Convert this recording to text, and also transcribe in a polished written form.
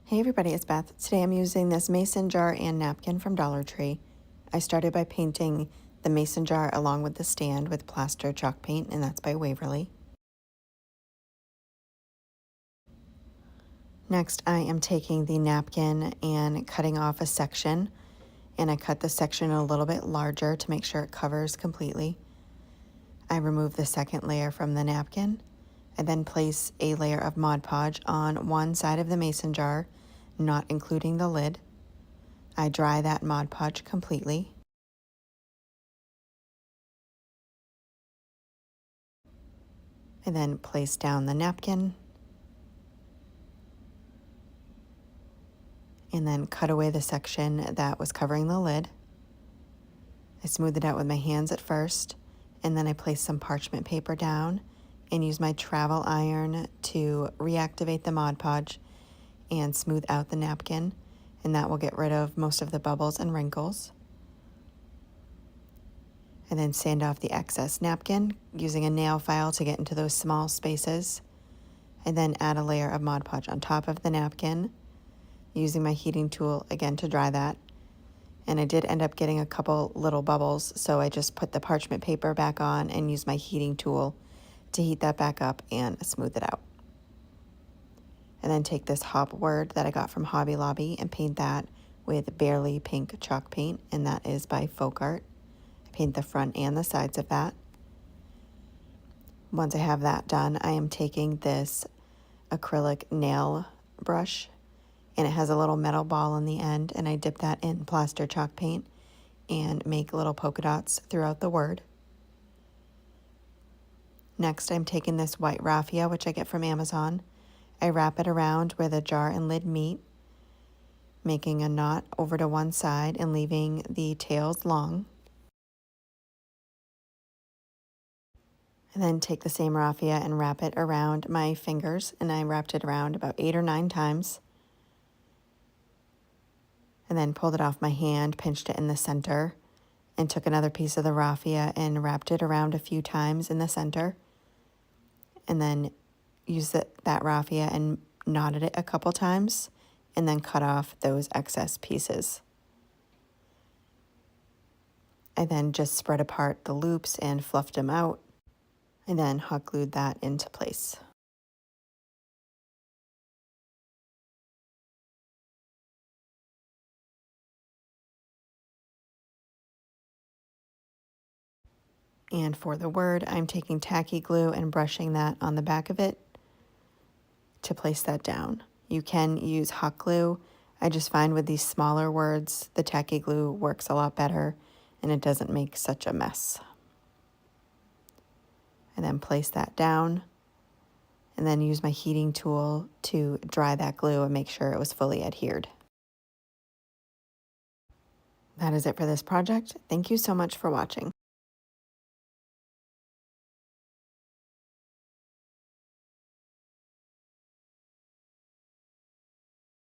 Hey everybody, it's Beth. Today I'm using this mason jar and napkin from Dollar Tree. I started by painting the mason jar along with the stand with Plaster chalk paint, and that's by Waverly. Next, I am taking the napkin and cutting off a section, and I cut the section a little bit larger to make sure it covers completely. I remove the second layer from the napkin. I then place a layer of Mod Podge on one side of the mason jar, not including the lid. I dry that Mod Podge completely. I then place down the napkin and then cut away the section that was covering the lid. I smooth it out with my hands at first, and then I place some parchment paper down and use my travel iron to reactivate the Mod Podge and smooth out the napkin, and that will get rid of most of the bubbles and wrinkles. And then sand off the excess napkin using a nail file to get into those small spaces. I then add a layer of Mod Podge on top of the napkin, using my heating tool again to dry that. And I did end up getting a couple little bubbles, so I just put the parchment paper back on and used my heating tool to heat that back up and smooth it out. And then take this hop word that I got from Hobby Lobby and paint that with Barley pink chalk paint, and that is by Folkart. I paint the front and the sides of that. Once I have that done, I am taking this acrylic nail brush, and it has a little metal ball on the end, and I dip that in Plaster chalk paint and make little polka dots throughout the word. Next, I'm taking this white raffia, which I get from Amazon. I wrap it around where the jar and lid meet, making a knot over to one side and leaving the tails long. And then take the same raffia and wrap it around my fingers, and I wrapped it around about 8 or 9 times. And then pulled it off my hand, pinched it in the center, and took another piece of the raffia and wrapped it around a few times in the center. And then used that raffia and knotted it a couple times, and then cut off those excess pieces. I then just spread apart the loops and fluffed them out, and then hot glued that into place. And for the word, I'm taking tacky glue and brushing that on the back of it to place that down. You can use hot glue. I just find with these smaller words, the tacky glue works a lot better and it doesn't make such a mess. And then place that down, and then use my heating tool to dry that glue and make sure it was fully adhered. That is it for this project. Thank you so much for watching.